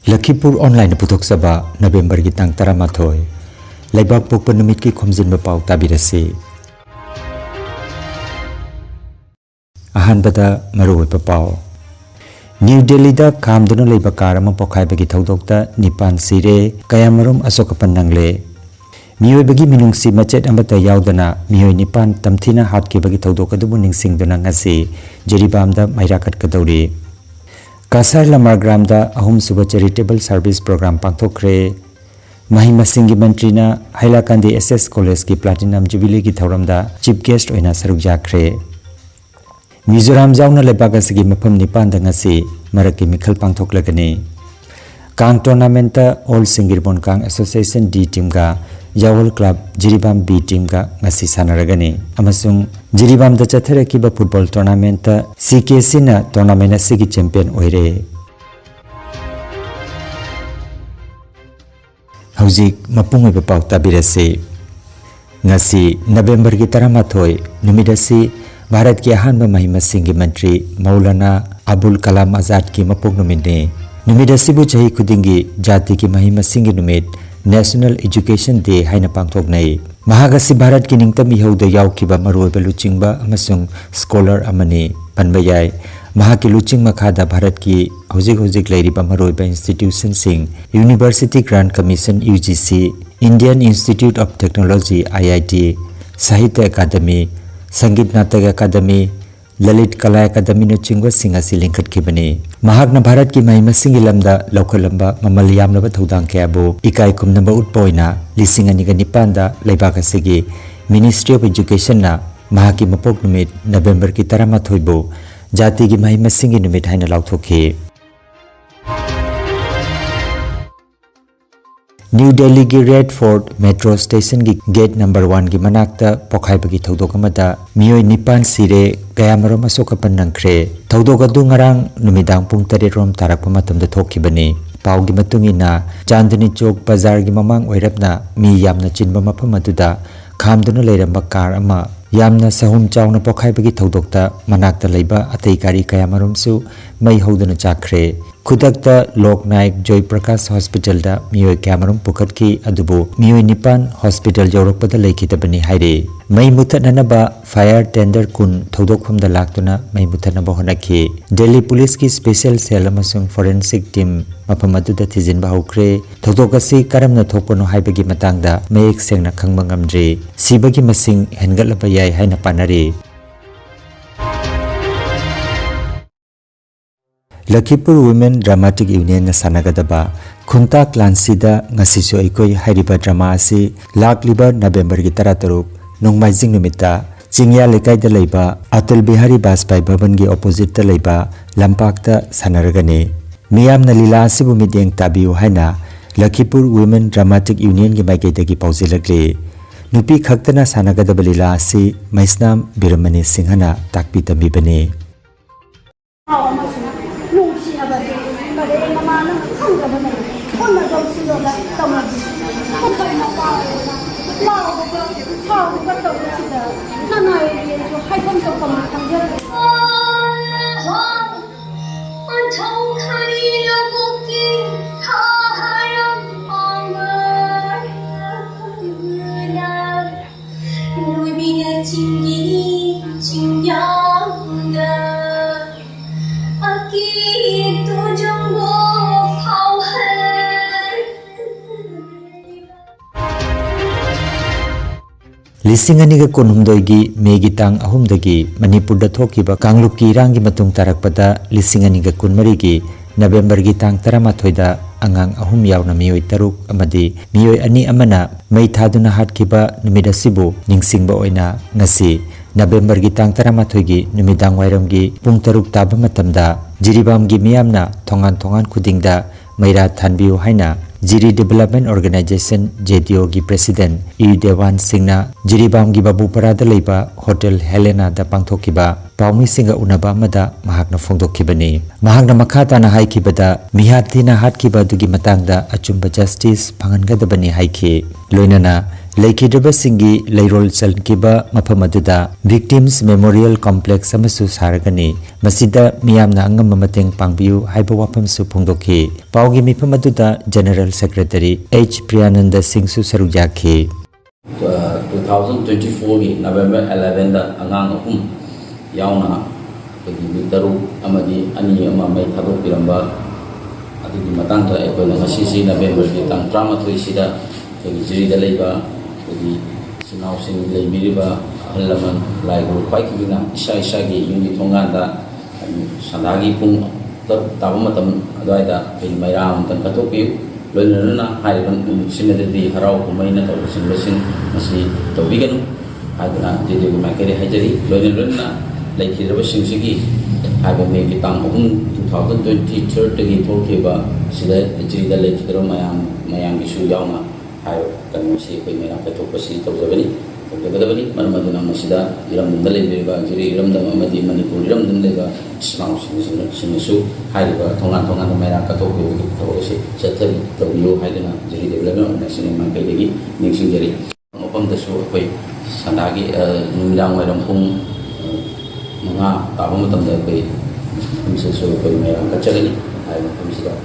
Lakhipur Online Putoksaba November ki tang Taramathoi Laibak Pokpa Numit ki Khomjinba Pao tabirasi Ahanbada Maroi Pao New Delhi da Kamduna Laiba Karama Pokai Bagi Thaudokta Nipan Sire Kayamarum Asokapan Nangle Miyoi Bagi Minungsi Machet Ambata Yaudana Miyoi Nipan Tamthina Hatki Bagi Thaudokadubu Ningsingduna Ngasi Jeribamda Mairakat Kadauri Kasar Lamargramda Ahum Suba Charitable Service Program Pangthokre Mahima Singhi Mantrina Hailakandi SS College ki Platinum Jubilee ki Thauramda Chief Guest Oina Saruk Jakre Mizoram Jauna Lebagasi Mapam Nipan Dangasi Maraki Mikhal Pangthoklagani Kang Tournament All Singirbon Kang Association D Team ga Yawal Club Jiribam B Team ga ngasi sanaragani amasung Jiribam da chatharakiba football tournament CKC na tournament asigi champion oire Hauzik mapung iba pau tabirase ngasi November ki 13 numidasi Bharat ki ahanba Mahima Singhi Mantri Maulana Abul Kalam Azad ki mapung numidne numidasi bu chahi kudingi jati ki Mahima Singhi numid National Education Day haina pangthoknai Mahagasi Bharat ki ningtam ihauda yaukiba maroiba luchingba amasung scholar amani panbayai mahaki luching makhada Bharat ki hojik lairiba maroiba institution sing University Grant Commission UGC Indian Institute of Technology IIT Sahitya Academy Sangit Natak Academy Lalit Kala Academy no chingwa singa silingkat kibani Mahagna Bharat ki Mahima Singhi lamda laukalamba mamal yamnaba thodang kyabu ikai kumnamba utpoina lisingani ga nipanda laibaka sigi Ministry of Education na mahaki mapok numit November ki 13 bu jati gi Mahima Singhi numit haina lauthokhi New Delhi ki Red Fort Metro Station ki gate number 1 ki manakta pokhai bagi thodok amada miyoi nipan sire kayamarom asokapan nangkhre thodok adu ngarang numidang pung 3 rom tarakpa matamda thokhibani pau gi matungina Chandni Chowk Bazar gi mamang oirapna mi yamna chinba mafam aduda khamduna leiramba car ama yamna sahum chawna pokhai bagi thodokta manakta leiba atei gari kayamarom su mai hoduna chakre Kudakta Loknaik Joy Prakash Hospital da miyoi kamarum pukat ki adubu miyoi nipan hospital jorokpada laikhitabani haire mai muthananaba fire tender kun thodokpham da laktuna mai muthanaba honakhi Delhi Police ki special cell amasung forensic team mafam aduda thijinba hokre thodokasi karamna thokpano haibagi matangda mayek sengna khangba ngamdre sibagi masing hengatlaba yai haina panari Lakhipur Women Dramatic Union na sanagadaba Khunta Klansida ngasisu aikoi hairiba drama asi lakliba November ki 13 nongmaijing numita Chingya lekai da leiba Atal Bihari Bajpai Bhavan gi opposite da leiba lampakta sanaragane miyamna lila asibu mideng tabiu haina Lakhipur Women Dramatic Union gi maikei pauzilakle nupi khaktana sanagadaba lila asi Maisnam Biramani Singhana takpi tambibane Lisingani ga kunhumdoi megi tang ahumdagi Manipur da thokiba Kanglup ki irangi matung tarakpada lisingani ga kunmari gi November gi tang 13 da angang ahum yauna miyoi taruk amadi miyoi ani amana mai thaduna hatkiba numidasibu ningsingba oina ngasi November gi tang 13 gi numidang wairam gi pung taruk taba matamda Jiribam gi miyamna thongan khudingda maira thanbiu haina Jiri Development Organization JDO gi President E Dewan Singna Jiribam gi Babu Parada leiba Hotel Helena da pangthokiba पाउमीसिंगा उनबा अमदा महाकना फोंदोखिबनी महाकना मखाताना हाइखिबदा मिहातीना हाटखिबा दुगी मतंगदा अचुंबा जस्टिस फंगनगदबनी हाइखि लोइनना लेखिद्रबसिंगी लैरोल चलकिबा मफम अदुदा विक्टिम्स मेमोरियल कॉम्प्लेक्स अमसु सारगनी मसिदा मियामना अंगम मतेंग पांगबियु हाइबा वाफमसु फोंदोखि पाउगी मिफम अदुदा जनरल सेक्रेटरी एच प्रियानंद सिंहसु सरुजाखि 2024 की नवंबर 11 दा अंगांग अहुम यावना कगी तरू अमदी अनि अमा मै थादोक पिरंबा अदुगी मतंग एकोना ngasi नवंबर की तंग 13 सिदा कगी जिरिदा लेबा कगी सिनाव सिंग लेबिरिबा हलमन लाइगु पाइकिना इसा इसा की युनि थोंगांदा संदागी पुंग ताबा मतम अदवाइदा कगी मैराम तंग कतोपियु लोइनना हाइरन सिनदि हराव कुमैना तौसिंबसिंग मसी तौबिगनु हादना जेदेगु माकेरे हाइजरी लोइनना लेखिद्रबसिंगसिगी हाइबा मेगी तांग 2023 तगी थोखेबा सिदा जिरिदा लेखिद्र मयाम गिसु यावना हाय कनोसी कोइ मेरा कथोपसी तौजबनी तौजगदबनी मरमदुना मसिदा इरमदम लेबेबा जिरि इरमदम अमदि मणिपुर इरमदम लेबा इस्लाम सिंगसु हाइबा थोंगा मेरा कथोपयोगी थौसे चथरि तौबियो हाइदना जिरि डेवलपमेंट नेशनल मार्केटगी निंगसिंगजरी मफमदसु कोइ संदागी नुमिदांग वरम पुंग मंगा ताबा मतमदा कोइ हमसेसु कोइ मेरा कचगनी हाइबा हमसिदा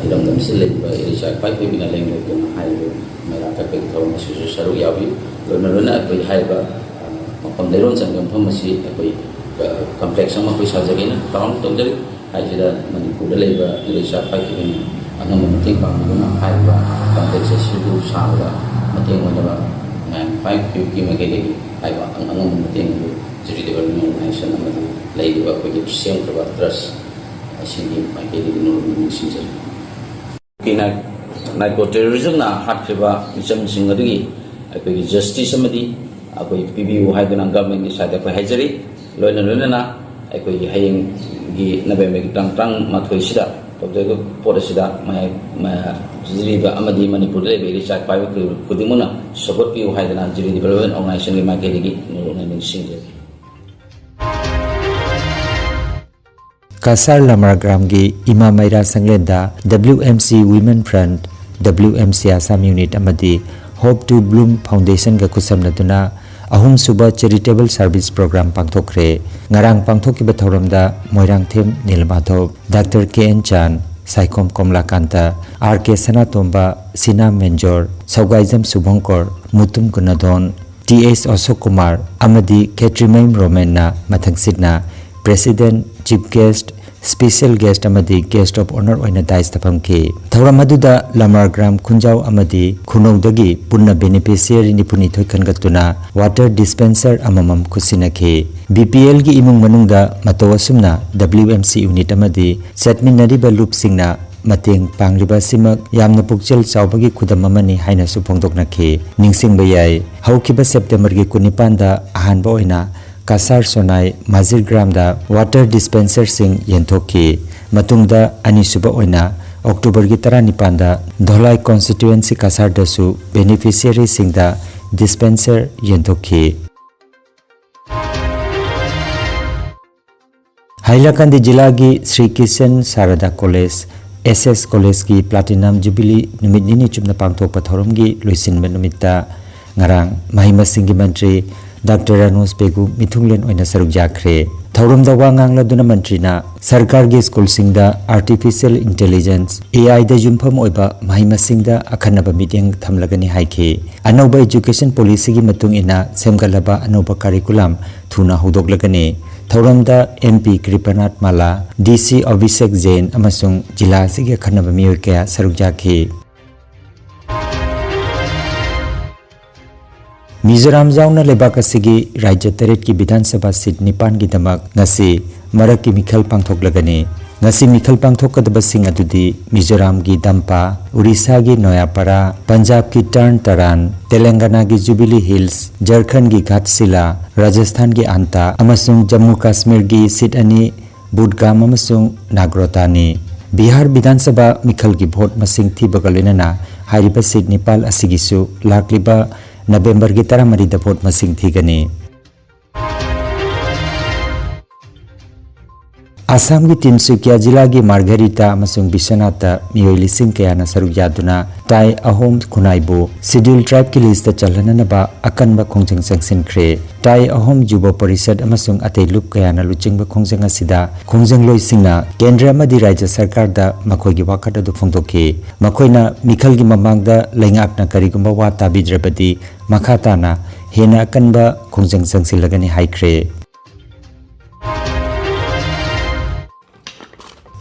इरमदम सिलेबा इरिसा पाइपे बिना लेंगे तो हाइबा मेरा कपे थौ मसुसु सरु याबि लोनलोना कोइ हाइबा मफम लेरोन संगम फमसी कोइ कॉम्प्लेक्स अमा कोइ साजगेना टाउन तौजरी हाइजिदा मणिपुर लेबा इरिसा पाइपे बिना अनम मतेंग पांगना हाइबा कॉम्प्लेक्स सिदु साबा मतेंग वनबा पाइप की मगेलेगी हाइबा अनम मतेंग जिरि डेवलपमेंट ऑर्गेनाइजेशन अमदि लेबा कोइ सेम प्रबा ट्रस्ट असिंगी माइकेली नोरमिंग सिंजर किना नाइको टेररिज्म ना हाटखिबा मिचम सिंगदगी अकोगी जस्टिस अमदि अकोई पीबीयू हाइदना गवर्नमेंट की साइड अकोई हाइजरी लोइनना अकोगी हयेंग गी नबेम्बर की टांग माथोइसिदा तोजगो पोरसिदा मा जिरिबा अमदि मणिपुर लेबे रिचार्ज पाइबा खुदिमुना सपोर्ट पियू हाइदना जिरि डेवलपमेंट ऑर्गेनाइजेशन की माइकेली नोरमिंग सिंजर Kasar Lamargram gi Ima Maira Sanglenda WMC Women Front WMC Assam Unit amadi Hope to Bloom Foundation ga kusamnaduna ahum suba charitable service program pangthokre ngarang pangthokiba thoramda Moirang Them Nilmadhov Dr. KN Chan Saikom Komlakanta RK Sanatomba Sina Menjor Saugaizam Subhankor Mutum Gunadon TS Ashok Kumar amadi Ketrimem Romena Mathangsidna President Chief Guest Special Guest amadi Guest of Honor oina dais tapamki thauram aduda Lamargram Khunjau amadi Khunongdagi punna beneficiary nipuni thoikangatuna water dispenser amamam khusinakhi BPL gi imung manungda matawasumna WMC unit amadi setminariba loop singna mateng pangliba simak yamna pukchel chawbagi khudam amani haina su phongdoknakhi ningsingba yai haukiba September gi 19 da ahanba oina Kasar Sonai Mazir Gramda water dispenser sing yenthokki matungda anisuba oina October gi 19 da Dholai constituency Kasar dasu beneficiary singda dispenser yenthokki Hailakandi jila gi Sri Kishan Sarada College SS College ki Platinum Jubilee numit nini chumna pangthokpa thorom gi loisinba numitta ngarang mahima singi mantri Dr. Ranos Pegu Mithunglen oina saruk jakre thaurum da wangang la duna mantrina sarkar gi school singda artificial intelligence AI da jumpham oiba mahima singda akhanaba meeting thamlagani haike anoba education policy gi matung ina semgalaba anoba curriculum thuna hodoklagani thaurum da MP Kripanath Mala DC Abhishek Jain amasung jila sigi akhanaba miyoy kaya saruk jakhe Mizoram jauna lebak asigi Rajya Teret ki Bidhan Sabha seat 9 gi damak ngasi marak ki mikhal pangthoklagani ngasi mikhal pangthokadaba sing adudi Mizoram gi Dampa Orissa gi Noyapara Punjab ki Tarn Taran Telangana gi Jubilee Hills Jharkhand gi Ghatsila Rajasthan gi Anta amasung Jammu Kashmir gi seat ani Budgam amasung Nagrotani Bihar Bidhan Sabha mikhal gi vote masing thibaga loinana hariba seat Nepal asigisu lakliba November ki 13 da vote masing thigani Assam की Tinsukia जिला की Margarita अमसुंग Biswanath मियोई लिसिंग कयाना सरुक यादुना tie Ahom खुनाइबु schedule tribe की list चलननबा अकनबा खोंजंग संगसिनख्रे tie Ahom जुबो परिषद अमसुंग अतै loop कयाना लुचिंगबा खोंजंग असिदा खोंजंग लोइसिंगना केंद्र अमदि राज्य सरकार दा मखोइगी वाकत अदु फोंदोखि मखोइना मिखल की ममांगदा लैंगाकना करिगुंबा वा ताबिद्रबदि मखाताना हेना अकनबा खोंजंग संगसिलगनि हाइख्रे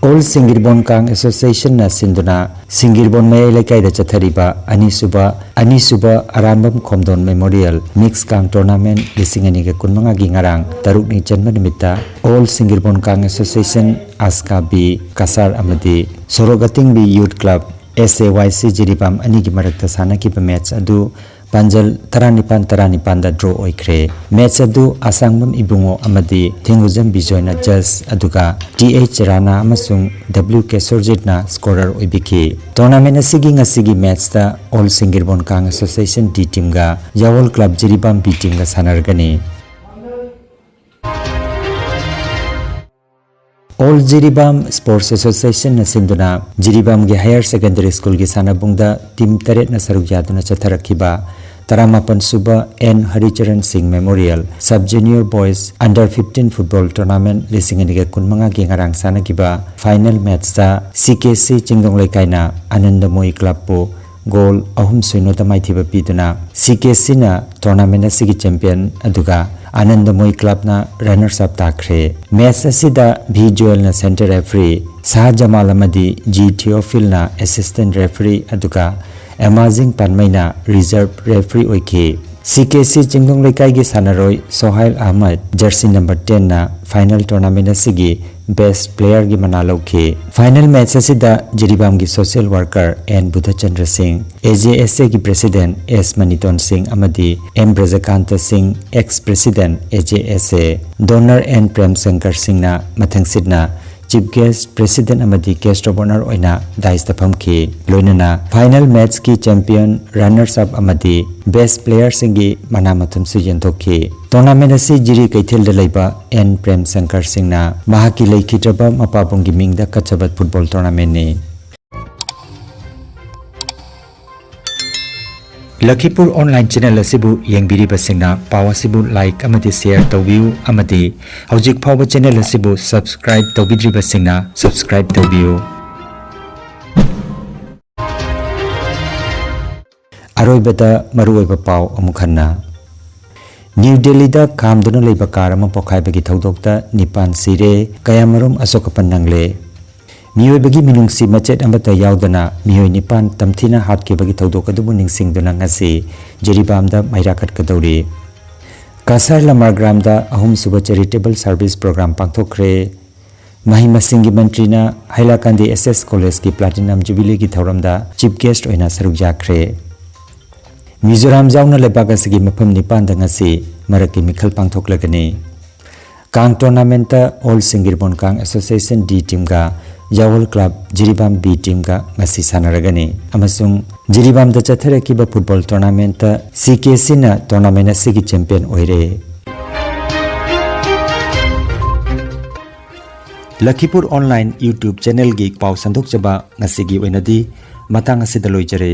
All Singirbon Kang Association na Sinduna Singirbon May Lekai da Chathariba Anisuba Arambam Khomdon Memorial Mix Kang Tournament Lisingani ga kunmanga gi ngarang taruk ni janma nimita All Singirbon Kang Association Aska B Kasar Amadi Sorogating B Youth Club SAYC Jiribam ani gi marakta sana ki match adu Panjal Taranipan da draw oikre match adu Asangbam Ibungo Amadi Thinguzam Bijoyna Judge aduga TH Rana amasung WK Surjit na scorer oibiki tournament asigi ngasigi match ta All Singirbon Kang Association D team ga Yawol Club Jiribam B team ga sanargani All Jiribam Sports Association na sinduna Jiribam ge Higher Secondary School gi sanabungda team taret na saruk yaduna chatharakiba Taramapan Suba N. Haricharan Singh Memorial Sub Junior Boys Under 15 Football Tournament Lisingani kunmanga gengarang sana kiba final match ta CKC Chingdong Lekaina Anandamoi Club po goal ahum suino tamai thiba piduna CKC na tournament asigi champion aduga Anandamoi Club na runners up takre match asida B Joel na center referee Sah Jamal amadi G Theophil na assistant referee aduga Amazing Panmaina reserve referee oike CKC Chingdong Lekai gi sanaroi Sohail Ahmad jersey number 10 na final tournament asigi best player gi manalokhe final match asida Jiribam gi social worker N Budhachandra Singh AJSA gi president S Maniton Singh amadi M Brajakanta Singh ex president AJSA donor N Prem Shankar Singh na mathang sidna Chief Guest President amadi Guest of Honor oina daista phamki loinana final match ki champion runners up amadi best player singi manamathum su yentokhi tournament asi jiri kaithel da leiba N Prem Shankar Singh na mahaki leikitraba mapabungi mingda kachabat football tournament ni Lakhipur Online Channel asibu yengbiri basingna pawa sibu like amadi share tawbiu amadi hojik phawa channel asibu subscribe tawbidri basingna subscribe tawbiu Aroibada maruoiba paw amukhanna New Delhi da kamduna leiba karama pokhaibagi thodokta nipan sire kayamarum asokapan nangle Miyoi bagi minungsi macet ambata yaudana miyoi nipan tamthina hatke bagi thodok adubu ningsingduna ngasi Jiribam da mairakat kadauri Kasar Lamar Gram da ahum suba charitable service program pangthokre Mahima Singhi Mantrina Hailakandi SS College ki platinum jubilee ki thoram da chief guest oina saruk jakre Mizoram jauna lebaga sigi mafam nipan da ngasi maraki mikhal pangthoklagani Kang tournament ta All Singirbon Kang Association D team ga Yawol Club Jiribam B team ga ngasi sanaragani amasung Jiribam da chatharakiba football tournament ta CKC na tournament asigi champion oire Lakhipur Online YouTube channel gi paw sandok chaba ngasigi oinadi matang asida loijare